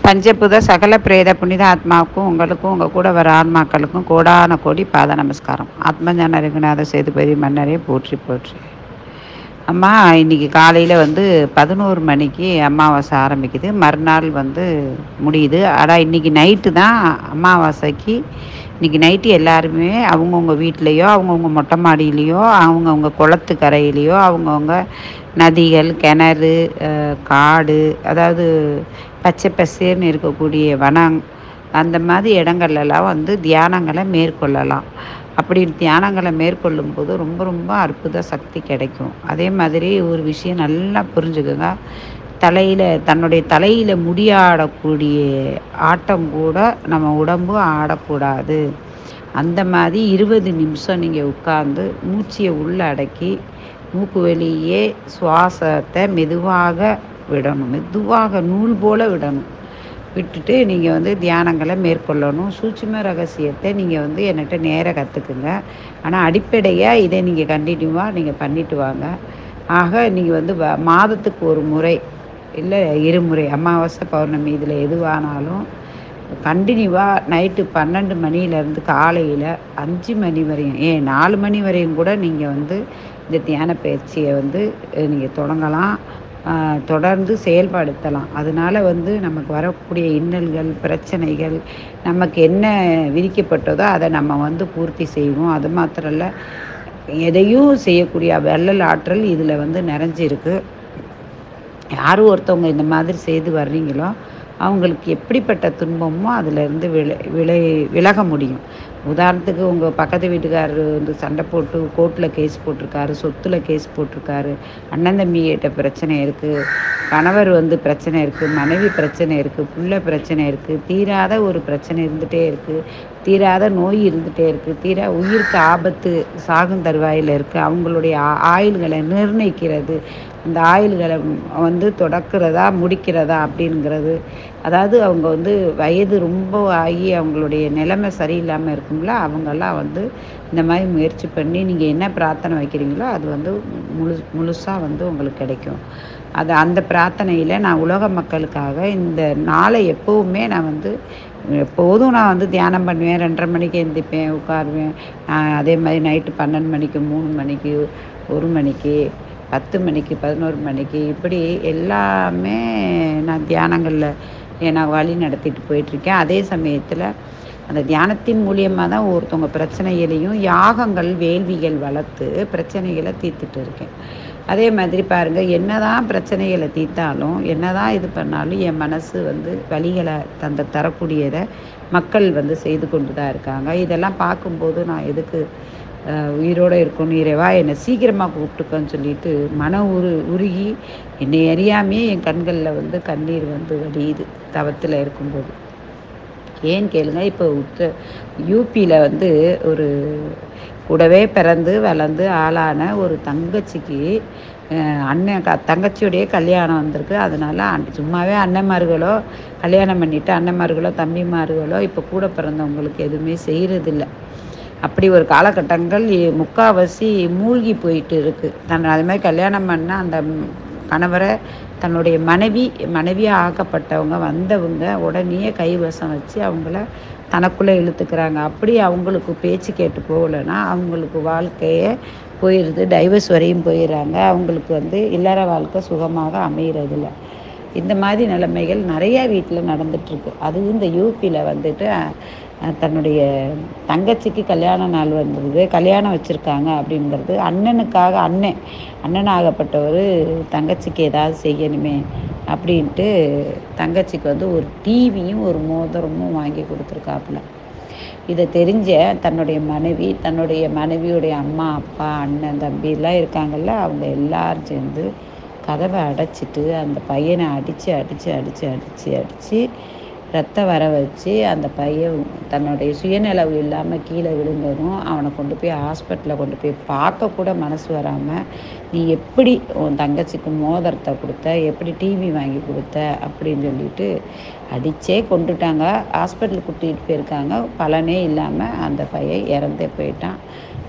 பஞ்சபூத சகல பிரேத புனித ஆத்மாவுக்கும் உங்களுக்கும் உங்கள் கூட வர ஆத்மாக்களுக்கும் கோடான கோடி பாத நமஸ்காரம். ஆத்மஞான ரகுநாத சேதுபதி மன்னரே போற்றி போற்றி. அம்மா, இன்றைக்கி காலையில் 11 மணிக்கு அமாவாசை ஆரம்பிக்குது, மறுநாள் முடியுது. ஆனால் இன்றைக்கி நைட்டு தான் அமாவாசைக்கு. இன்றைக்கி நைட்டு எல்லாருமே அவங்கவுங்க வீட்லேயோ, அவங்கவுங்க மொட்டை மாடியிலையோ, அவங்கவுங்க குளத்து கரையிலையோ, அவங்கவுங்க நதிகள், கிணறு, காடு, அதாவது பச்சை பசேர்னு இருக்கக்கூடிய வனம், அந்த மாதிரி இடங்கள்லாம் தியானங்களை மேற்கொள்ளலாம். அப்படி தியானங்களை மேற்கொள்ளும் போது ரொம்ப ரொம்ப அற்புத சக்தி கிடைக்கும். அதே மாதிரி ஒரு விஷயம் நல்லா புரிஞ்சுக்கோங்க, தன்னுடைய தலையில் முடியாடக்கூடிய ஆட்டம் கூட நம்ம உடம்பு ஆடக்கூடாது. அந்த மாதிரி 20 நிமிஷம் நீங்கள் உட்கார்ந்து மூச்சியை உள்ளே அடக்கி மூக்கு வெளியே சுவாசத்தை மெதுவாக விடணும். மெதுவாக நூல் போல் விடணும். விட்டுட்டு நீங்கள் தியானங்களை மேற்கொள்ளணும். சூட்சும ரகசியத்தை நீங்கள் என்கிட்ட நேராக கற்றுக்குங்க. ஆனால் அடிப்படையாக இதை நீங்கள் கண்டினியூவாக நீங்கள் பண்ணிட்டு வாங்க. ஆக நீங்கள் மாதத்துக்கு ஒரு முறை இல்லை 2 முறை, அமாவாசை பௌர்ணமி இதில் எதுவானாலும் கண்டினியூவாக நைட்டு 12 மணிலேருந்து காலையில் 5 மணி வரையும், 4 மணி வரையும் கூட நீங்கள் இந்த தியான பயிற்சியை நீங்கள் தொடங்கலாம், தொடர்ந்து செயல்படுத்தலாம். அதனால் நமக்கு வரக்கூடிய இன்னல்கள், பிரச்சனைகள், நமக்கு என்ன விதிக்கப்பட்டதோ அதை நம்ம பூர்த்தி செய்வோம். அது மாத்திரம் இல்லை, எதையும் செய்யக்கூடிய வள்ளல் ஆற்றல் இதில் நிறைஞ்சிருக்கு. யார் ஒருத்தவங்க இந்த மாதிரி செய்து வர்றீங்களோ அவங்களுக்கு எப்படிப்பட்ட துன்பமோ அதிலேருந்து விலக முடியும். உதாரணத்துக்கு உங்கள் பக்கத்து வீட்டுக்காரர் சண்டை போட்டு கோர்ட்டில் கேஸ் போட்டிருக்காரு, சொத்தில் கேஸ் போட்டிருக்காரு, அண்ணன் தம்பிகிட்ட பிரச்சனை இருக்குது, கணவர் பிரச்சனை இருக்குது, மனைவி பிரச்சனை இருக்குது, பிள்ளை பிரச்சனை இருக்குது, தீராத ஒரு பிரச்சனை இருந்துகிட்டே இருக்குது, தீராத நோய் இருந்துகிட்டே இருக்குது, உயிருக்கு ஆபத்து, சாகும் தருவாயில் இருக்குது. அவங்களுடைய ஆயுள்களை நிர்ணயிக்கிறது, அந்த ஆயுள்களை தொடக்கிறதா முடிக்கிறதா அப்படிங்கிறது, அதாவது அவங்க வயது ரொம்ப ஆகி அவங்களுடைய நிலைமை சரியில்லாமல் இருக்குங்களா, அவங்கெல்லாம் இந்த மாதிரி முயற்சி பண்ணி நீங்கள் என்ன பிரார்த்தனை வைக்கிறீங்களோ அது முழுசாக உங்களுக்கு கிடைக்கும். அந்த பிரார்த்தனையில் நான் உலக மக்களுக்காக இந்த நாளை எப்போவுமே நான் எப்போதும் நான் தியானம் பண்ணுவேன். 2:30 மணிக்கு எழுந்திரிப்பேன், உட்காருவேன். அதே மாதிரி நைட்டு 12 மணிக்கு, 3 மணிக்கு, 1 மணிக்கு, 10 மணிக்கு, 11 மணிக்கு, இப்படி எல்லாமே நான் தியானங்களில் நான் வழி நடத்திட்டு போயிட்டுருக்கேன். அதே சமயத்தில் அந்த தியானத்தின் மூலியமாக தான் ஒருத்தவங்க பிரச்சனைகளையும் யாகங்கள், வேள்விகள் வளர்த்து பிரச்சனைகளை தீர்த்துட்டு இருக்கேன். அதே மாதிரி பாருங்கள், என்ன தான் பிரச்சனைகளை தீர்த்தாலும், என்ன தான் இது பண்ணாலும் என் மனசு வழிகளை தரக்கூடியதை மக்கள் செய்து கொண்டு தான் இருக்காங்க. இதெல்லாம் பார்க்கும்போது நான் எதுக்கு உயிரோடு இருக்கணும், இறைவா என்னை சீக்கிரமாக கூப்பிட்டுக்கன்னு சொல்லிட்டு உருகி என்னை அறியாமே என் கண்களில் கண்ணீர் வடியுது தவத்தில் இருக்கும்போது. ஏன்னு கேளுங்க, இப்போ யூபியில் ஒரு கூடவே பிறந்து வளர்ந்து ஆளான ஒரு தங்கச்சிக்கு தங்கச்சியுடைய கல்யாணம் வந்திருக்கு. அதனால் சும்மாவே அண்ணன்மார்களோ கல்யாணம் பண்ணிவிட்டு அண்ணன்மார்களோ தம்பிமார்களோ இப்போ கூட பிறந்தவங்களுக்கு எதுவுமே செய்கிறதில்ல. அப்படி ஒரு காலகட்டங்கள் முக்கால்வாசி மூழ்கி போயிட்டு இருக்குது. அது மாதிரி கல்யாணம் பண்ணால் அந்த கணவரை தன்னுடைய மனைவியாக ஆக்கப்பட்டவங்க வந்தவங்க உடனே கைவசம் வச்சு அவங்கள தனக்குள்ளே இழுத்துக்கிறாங்க. அப்படி அவங்களுக்கு பேச்சு கேட்டு போகலைன்னா அவங்களுக்கு வாழ்க்கையே போயிடுது, டைவர்ஸ் வரையும் போயிடுறாங்க. அவங்களுக்கு இல்லற வாழ்க்கை சுகமாக அமைகிறதில்ல. இந்த மாதிரி நிலைமைகள் நிறையா வீட்டில் நடந்துகிட்ருக்கு. அதுவும் இந்த யூபியில் தன்னுடைய தங்கச்சிக்கு கல்யாண நாள் வந்தது, கல்யாணம் வச்சுருக்காங்க அப்படிங்கிறது அண்ணனுக்காக அண்ணனாகப்பட்டவர் தங்கச்சிக்கு ஏதாவது செய்யணுமே அப்படின்ட்டு தங்கச்சிக்கு ஒரு டிவியும் ஒரு மோதிரமும் வாங்கி கொடுத்துருக்காப்புல. இதை தெரிஞ்ச தன்னுடைய மனைவியுடைய அம்மா, அப்பா, அண்ணன், தம்பி எல்லாம் இருக்காங்கல்ல, அவங்க எல்லாரும் சேர்ந்து கதவை அடைச்சிட்டு அந்த பையனை அடித்து ரத்தம் வர வச்சு அந்த பையன் தன்னுடைய சுயநிலவு இல்லாமல் கீழே விழுந்ததும் அவனை கொண்டு போய் ஹாஸ்பிட்டலில் கொண்டு போய் பார்க்க கூட மனசு வராமல், நீ எப்படி உன் தங்கச்சிக்கு மோதிரத்தை கொடுத்த, எப்படி டிவி வாங்கி கொடுத்த அப்படின்னு சொல்லிட்டு அடித்தே கொண்டுட்டாங்க. ஹாஸ்பிட்டலுக்கு கூட்டிகிட்டு போயிருக்காங்க. பலனே இல்லாமல் அந்த பையன் இறந்தே போயிட்டான்.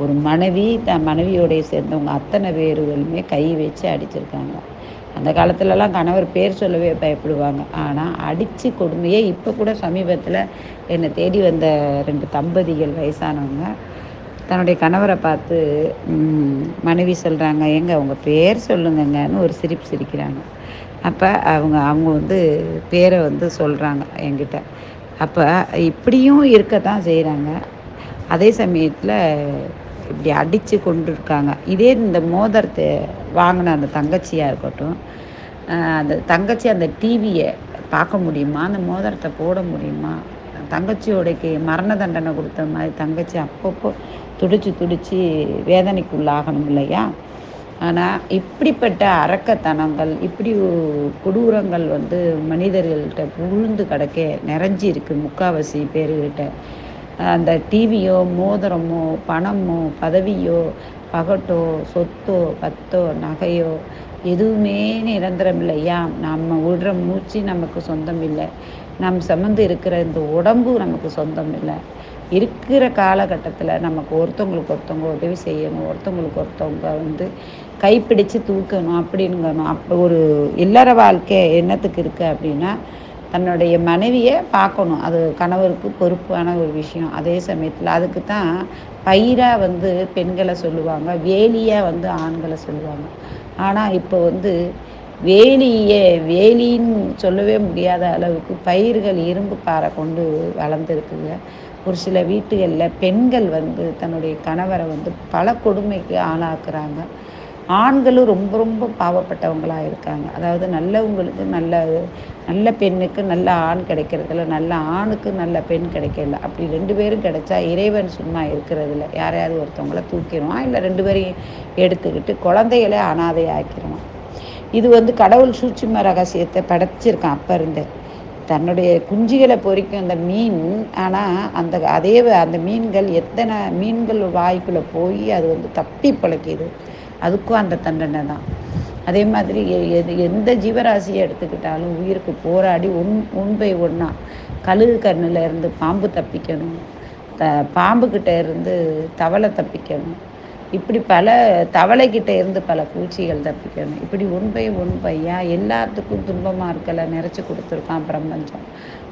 ஒரு மனைவியோடைய சேர்ந்தவங்க அத்தனை பேர்களுமே கை வச்சு அடிச்சிருக்காங்க. அந்த காலத்துலலாம் கணவர் பேர் சொல்லவே பயப்படுவாங்க. ஆனால் அடித்து கொடுமையே இப்போ கூட சமீபத்தில் என்னை தேடி வந்த 2 தம்பதிகள் வயசானவங்க தன்னுடைய கணவரை பார்த்து மனைவி சொல்கிறாங்க, "ஏங்க உங்க பேர் சொல்லுங்கங்கன்னு" ஒரு சிரிப்பு சிரிக்கிறாங்க. அப்போ அவங்க அவங்க வந்து பேரை வந்து சொல்கிறாங்க என்கிட்ட. அப்போ இப்படியும் இருக்கத்தான் செய்கிறாங்க. அதே சமயத்தில் இப்படி அடித்து கொண்டிருக்காங்க. இதே இந்த மோதிரத்தை வாங்கின அந்த தங்கச்சியாக இருக்கட்டும், அந்த தங்கச்சி அந்த டிவியை பார்க்க முடியுமா, அந்த மோதிரத்தை போட முடியுமா, தங்கச்சியோடைக்கு மரண தண்டனை கொடுத்த மாதிரி தங்கச்சி அப்பப்போ துடிச்சு துடிச்சு வேதனைக்கு உள்ளாகணும் இல்லையா? ஆனால் இப்படிப்பட்ட அரக்கத்தனங்கள், இப்படி கொடூரங்கள் வந்து மனிதர்கள்கிட்ட புகுந்து கிடக்க நிறைஞ்சி இருக்குது முக்கால்வாசி பேர்கிட்ட. அந்த டிவியோ, மோதிரமோ, பணமோ, பதவியோ, பகட்டோ, சொத்தோ, பத்தோ, நகையோ எதுவுமே நிரந்தரம் இல்லையா? நம்ம விடுற மூச்சு நமக்கு சொந்தம் இல்லை. நம் சுமந்து இருக்கிற இந்த உடம்பு நமக்கு சொந்தம் இல்லை. இருக்கிற காலகட்டத்தில் நமக்கு ஒருத்தவங்களுக்கு ஒருத்தவங்க உதவி செய்யணும், ஒருத்தவங்களுக்கு ஒருத்தவங்க வந்து கைப்பிடிச்சு தூக்கணும் அப்படிங்கணும். அப்போ ஒரு இல்லற வாழ்க்கை என்னத்துக்கு இருக்குது அப்படின்னா, தன்னுடைய மனைவியை பார்க்கணும். அது கணவருக்கு பொறுப்பான ஒரு விஷயம். அதே சமயத்தில் அதுக்கு தான் பயிராக வந்து பெண்களை சொல்லுவாங்க, வேலியாக வந்து ஆண்களை சொல்லுவாங்க. ஆனால் இப்போ வந்து வேலின்னு சொல்லவே முடியாத அளவுக்கு பயிர்கள் இரும்பு பாறை கொண்டு வளர்ந்துருக்குங்க. ஒரு சில வீட்டுகளில் பெண்கள் வந்து தன்னுடைய கணவரை வந்து பல கொடுமைக்கு ஆளாக்குறாங்க. ஆண்களும் ரொம்ப ரொம்ப பாவப்பட்டவங்களாக இருக்காங்க. அதாவது நல்லவங்களுக்கு நல்ல பெண்ணுக்கு நல்ல ஆண் கிடைக்கிறதில்ல, நல்ல ஆணுக்கு நல்ல பெண் கிடைக்கல. அப்படி 2 பேரும் கிடைச்சா இறைவன் சும்மா இருக்கிறதில்ல. யாரையாவது ஒருத்தவங்கள தூக்கிடுவான், இல்லை 2 பேரையும் எடுத்துக்கிட்டு குழந்தைகளே அனாதை ஆக்கிடுவான். இது வந்து கடவுள் சூட்சும ரகசியத்தை படைச்சிருக்கான் அப்போ இருந்தே. தன்னுடைய குஞ்சுகளை பொறிக்கும் அந்த மீன், ஆனால் அந்த மீன்கள் எத்தனை மீன்கள் வாய்க்குள்ளே போய் அது வந்து தப்பி பிழைக்கிது. அதுக்கும் அந்த தண்டனை தான். அதே மாதிரி எந்த ஜீவராசியை எடுத்துக்கிட்டாலும் உயிருக்கு போராடி ஒன் பை ஒன்றா கழுகு கண்ணில் இருந்து பாம்பு தப்பிக்கணும், பாம்புக்கிட்ட இருந்து தவளை தப்பிக்கணும், இப்படி பல தவளைக்கிட்ட இருந்து பல பூச்சிகள் தப்பிக்கணும். இப்படி ஒன் பையா எல்லாத்துக்கும் துன்பமாக இருக்கலை நிறைச்சி கொடுத்துருக்கான் பிரபஞ்சம்.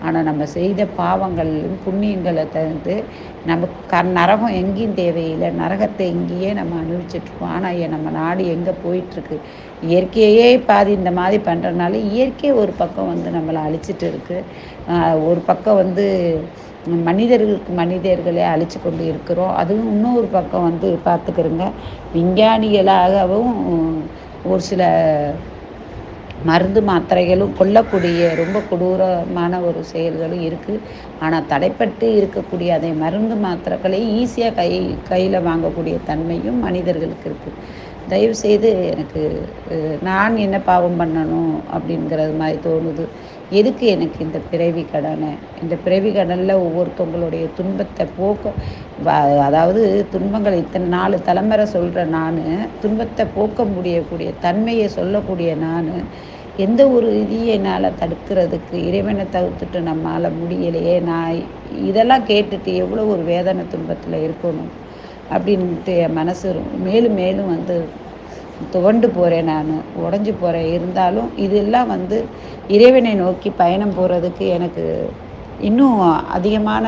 ஆனால் நம்ம செய்த பாவங்களும் புண்ணியங்களை தந்து நமக்கு நரகம் எங்கேயும் தேவையில்லை, நரகத்தை இங்கேயே நம்ம அனுபவிச்சிட்ருக்கோம். ஆனால் நம்ம நாடு எங்கே போயிட்டுருக்கு? இயற்கையே பாதி இந்த மாதிரி பண்ணுறதுனால இயற்கை ஒரு பக்கம் வந்து நம்மளை அழிச்சிட்டு இருக்குது, ஒரு பக்கம் வந்து மனிதர்களே அழித்து கொண்டு இருக்கிறோம். அதுவும் இன்னொரு பக்கம் வந்து பார்த்துக்கிறோங்க, விஞ்ஞானிகளாகவும் ஒரு சில மருந்து மாத்திரைகளும் கொல்லக்கூடிய ரொம்ப கொடூரமான ஒரு செயல்களும் இருக்குது. ஆனால் தடைப்பட்டு இருக்கக்கூடிய அதை மருந்து மாத்திரைகளை ஈஸியாக கையில் வாங்கக்கூடிய தன்மையும் மனிதர்களுக்கு இருக்குது. தயவுசெய்து எனக்கு நான் என்ன பாவம் பண்ணணும் அப்படிங்கிறது மாதிரி தோணுது. எதுக்கு எனக்கு இந்த பிறவி கடனை? இந்த பிறவி கடனில் ஒவ்வொருத்தவங்களுடைய துன்பத்தை அதாவது துன்பங்களை இத்தனை 4 தலைமுறை சொல்கிற நான், துன்பத்தை போக்க முடியக்கூடிய தன்மையை சொல்லக்கூடிய நான், எந்த ஒரு இதையும் என்னால் தடுக்கிறதுக்கு இறைவனை தவிர்த்துட்டு நம்மளால் முடியலையே. நான் இதெல்லாம் கேட்டுட்டு எவ்வளோ ஒரு வேதனை துன்பத்தில் இருக்கணும் அப்படின்ட்டு என் மனசு மேலும் மேலும் வந்து துவண்டு போகிறேன், நான் உடஞ்சி போகிறேன். இருந்தாலும் இதெல்லாம் வந்து இறைவனை நோக்கி பயணம் போகிறதுக்கு எனக்கு இன்னும் அதிகமான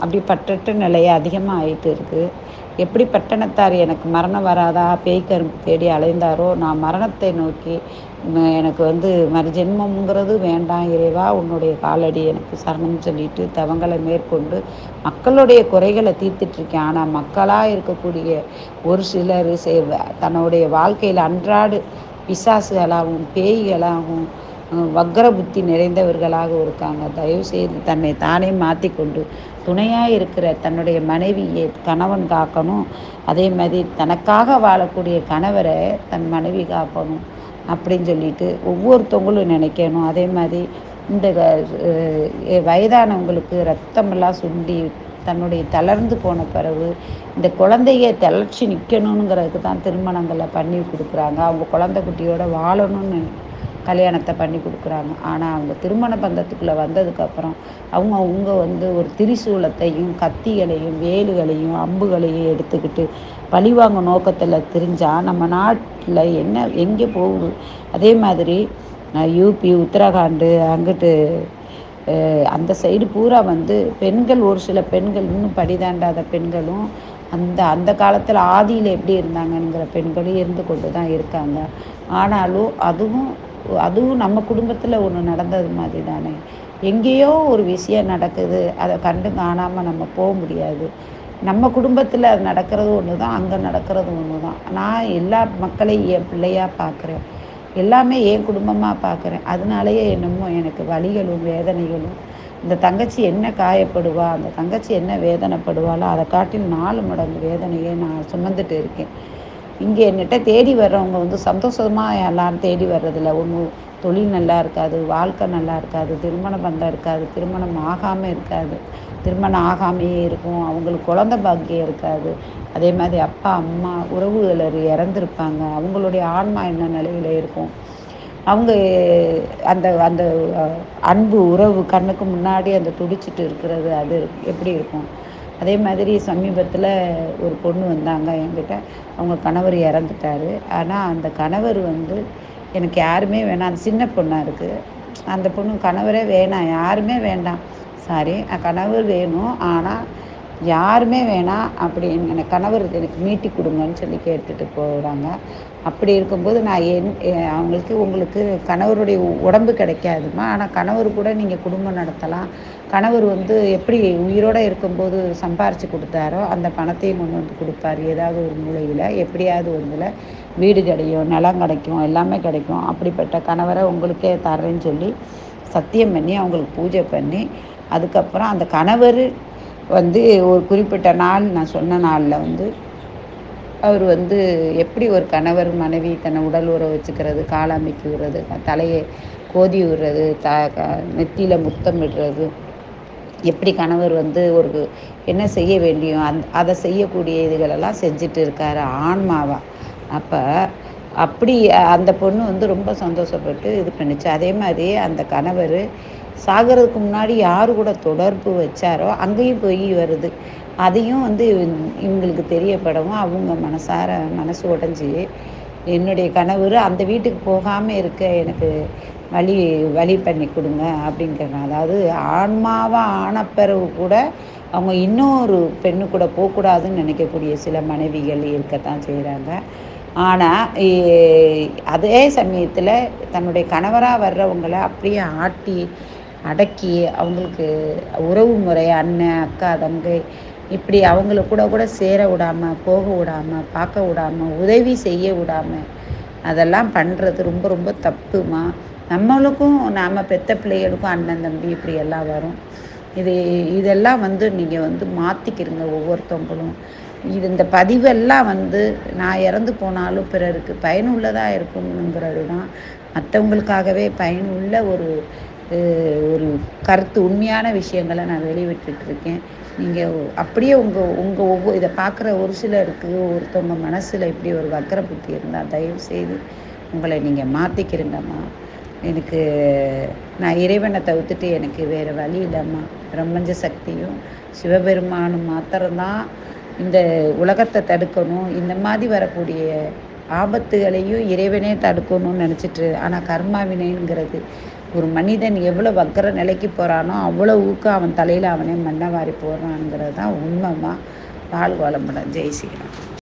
அப்படி பற்றற்ற நிலையை அதிகமாக ஆகிட்டு இருக்குது. எப்படி பட்டணத்தார் எனக்கு மரணம் வராதா பேய்கரும்பு தேடி அலைந்தாரோ, நான் மரணத்தை நோக்கி எனக்கு வந்து மறுஜென்மங்கிறது வேண்டாம் இறைவா, உன்னுடைய காலடி எனக்கு சரணம் சொல்லிட்டு தவங்களை மேற்கொண்டு மக்களுடைய குறைகளை தீர்த்துட்ருக்கேன். ஆனால் மக்களாக இருக்கக்கூடிய ஒரு சிலர் தன்னுடைய வாழ்க்கையில் அன்றாடு பிசாசுகளாகவும் பேய்களாகவும் வக்கர புத்தி நிறைந்தவர்களாக இருக்காங்க. தயவுசெய்து தன்னை தானே மாற்றிக்கொண்டு துணையாக இருக்கிற தன்னுடைய மனைவியை கணவன் காக்கணும், அதே மாதிரி தனக்காக வாழக்கூடிய கணவரை தன் மனைவி காக்கணும் அப்படின்னு சொல்லிட்டு ஒவ்வொருத்தவங்களும் நினைக்கணும். அதே மாதிரி இந்த வயதானவங்களுக்கு ரத்தமெல்லாம் சுண்டி தன்னுடைய தளர்ந்து போன பிறகு இந்த குழந்தைய தளர்ச்சி நிற்கணுங்கிறதுக்கு தான் திருமணங்களை பண்ணி கொடுக்குறாங்க. அவங்க குழந்தை குட்டியோட வாழணும்னு கல்யாணத்தை பண்ணி கொடுக்குறாங்க. ஆனால் அவங்க திருமண பந்தத்துக்குள்ளே வந்ததுக்கப்புறம் அவங்க வந்து ஒரு திரிசூலத்தையும் கத்திகளையும் வேலுகளையும் அம்புகளையும் எடுத்துக்கிட்டு பழிவாங்க நோக்கத்தில் திரிஞ்சால் நம்ம நாட்டில் என்ன எங்கே போகுது? அதே மாதிரி யூபி உத்தரகாண்டு அங்கிட்டு அந்த சைடு பூரா வந்து பெண்கள், ஒரு சில பெண்கள் இன்னும் படிதாண்டாத பெண்களும் அந்த அந்த காலத்தில் ஆதியில் எப்படி இருந்தாங்கங்கிற பெண்களும் இருந்து கொண்டு தான் இருக்காங்க. ஆனாலும் அதுவும் நம்ம குடும்பத்தில் ஒன்று நடந்தது மாதிரி தானே. எங்கேயோ ஒரு விஷயம் நடக்குது, அதை கண்டு காணாமல் நம்ம போக முடியாது. நம்ம குடும்பத்தில் அது நடக்கிறது ஒன்று தான், அங்கே நடக்கிறது ஒன்று தான். நான் எல்லா மக்களையும் என் பிள்ளையாக பார்க்குறேன், எல்லாமே என் குடும்பமாக பார்க்குறேன். அதனாலேயே என்னமோ எனக்கு வலிகளும் வேதனைகளும், இந்த தங்கச்சி என்ன காயப்படுவா, அந்த தங்கச்சி என்ன வேதனைப்படுவாளோ அதை காட்டில் 4 மடங்கு வேதனையை நான் சுமந்துட்டு இருக்கேன். இங்கே என்கிட்ட தேடி வர்றவங்க வந்து சந்தோஷமாக எல்லாரும் தேடி வர்றதில்ல. ஒன்று தொழில் நல்லா இருக்காது, வாழ்க்கை நல்லா இருக்காது, திருமண பந்தம் இருக்காது, திருமணம் ஆகாமல் இருக்காது, திருமணம் ஆகாமையே இருக்கும், அவங்களுக்கு குழந்தை பாக்கியம் இருக்காது. அதே மாதிரி அப்பா அம்மா உறவுகள் இறந்துருப்பாங்க, அவங்களுடைய ஆன்மா என்ன நிலையில் இருக்கும், அவங்க அந்த அந்த அன்பு உறவு கண்ணுக்கு முன்னாடி அந்த துடிச்சிட்டு இருக்கிறது அது எப்படி இருக்கும்? அதே மாதிரி சமீபத்தில் ஒரு பொண்ணு வந்தாங்க என்கிட்ட, அவங்க கணவர் இறந்துட்டார். ஆனால் அந்த கணவர் வந்து எனக்கு யாருமே வேணாம், அந்த சின்ன பொண்ணாக இருக்குது, அந்த பொண்ணு கணவரே வேணாம், யாருமே வேண்டாம், சாரி கணவர் வேணும் ஆனால் யாருமே வேணாம் அப்படின்னு எனக்கு கணவர் எனக்கு மீட்டி கொடுங்கன்னு சொல்லி கேட்டுட்டு போகிறாங்க. அப்படி இருக்கும்போது நான் அவங்களுக்கு உங்களுக்கு கணவருடைய உடம்பு கிடைக்காதுமா, ஆனால் கணவர் கூட நீங்கள் குடும்பம் நடத்தலாம். கணவர் வந்து எப்படி உயிரோடு இருக்கும்போது சம்பாரித்து கொடுத்தாரோ அந்த பணத்தையும் கொண்டு வந்து கொடுப்பார். ஏதாவது ஒரு மூலையில் எப்படியாவது ஒன்றில் வீடு கிடைக்கும், நிலம் கிடைக்கும், எல்லாமே கிடைக்கும். அப்படிப்பட்ட கணவரை உங்களுக்கே தர்றேன்னு சொல்லி சத்தியம் பண்ணி அவங்களுக்கு பூஜை பண்ணி, அதுக்கப்புறம் அந்த கணவர் வந்து ஒரு குறிப்பிட்ட நாள், நான் சொன்ன நாளில் வந்து அவர் வந்து எப்படி ஒரு கணவர் மனைவி தன்னை உடல் உறவு வச்சுக்கிறது, கால் அமைக்கி விடுறது, தலையை கோதி விடுறது, நெத்தியில் முத்தமிடுறது, எப்படி கணவர் வந்து ஒரு என்ன செய்ய வேண்டியும் அதை செய்யக்கூடிய இதுகளெல்லாம் செஞ்சுட்டு இருக்கார் ஆன்மாவா. அப்போ அப்படி அந்த பொண்ணு வந்து ரொம்ப சந்தோஷப்பட்டு இது பண்ணிச்சு. அதே மாதிரி அந்த கணவர் சாகிறதுக்கு முன்னாடி யார் கூட தொடர்பு வச்சாரோ அங்கேயும் போய் வருது. அதையும் வந்து இவங்களுக்கு தெரியப்படவும் அவங்க மனசு உடஞ்சி, என்னுடைய கணவர் அந்த வீட்டுக்கு போகாமல் இருக்க எனக்கு வழி பண்ணி கொடுங்க அப்படிங்கிறாங்க. அதாவது ஆன்மாவாக ஆன பிறகு கூட அவங்க இன்னொரு பெண்ணு கூட போகக்கூடாதுன்னு நினைக்கக்கூடிய சில மனைவிகள் இருக்கத்தான் செய்கிறாங்க. ஆனால் அதே சமயத்தில் தன்னுடைய கணவராக வர்றவங்களை அப்படியே ஆட்டி அடக்கி அவங்களுக்கு உறவு முறை அண்ணன் அக்கா தங்கை இப்படி அவங்கள கூட சேர விடாமல், போக விடாமல், பார்க்க விடாமல், உதவி செய்ய விடாமல் அதெல்லாம் பண்ணுறது ரொம்ப ரொம்ப தப்புமா. நம்மளுக்கும் நாம் பெத்த பிள்ளைகளுக்கும் அண்ணன் தம்பி இப்படி எல்லாம் வரும். இதெல்லாம் வந்து நீங்கள் வந்து மாற்றிக்கிறங்க ஒவ்வொருத்தவங்களும். இந்த பதிவெல்லாம் வந்து நான் இறந்து போனாலும் பிறருக்கு பயனுள்ளதாக இருக்கணுங்கிறது தான், மற்றவங்களுக்காகவே பயனுள்ள ஒரு கருத்து, உண்மையான விஷயங்களை நான் வெளிவிட்டுருக்கேன். நீங்கள் அப்படியே உங்கள் இதை பார்க்குற ஒரு சிலருக்கு ஒருத்தவங்க மனசில் இப்படி ஒரு வக்கர புத்தி இருந்தால் தயவுசெய்து உங்களை நீங்கள் மாற்றிக்கிறங்கம்மா. நான் இறைவனை தவிர்த்துட்டு எனக்கு வேறு வழி இல்லைம்மா. பிரபஞ்ச சக்தியும் சிவபெருமானும் மாத்திரம்தான் இந்த உலகத்தை தடுக்கணும், இந்த மாதிரி வரக்கூடிய ஆபத்துகளையும் இறைவனே தடுக்கணும்னு நினச்சிட்டு. ஆனால் கர்மாவினைங்கிறது ஒரு மனிதன் எவ்வளோ வக்கர நிலைக்கு போகிறானோ அவ்வளோ ஊக்கம் அவன் தலையில் அவனே மண்ணை வாரி போடுறான்ங்கிறது தான் உண்மைமா. வாழ்க வளமுடன். ஜெய் ஸ்ரீராம்.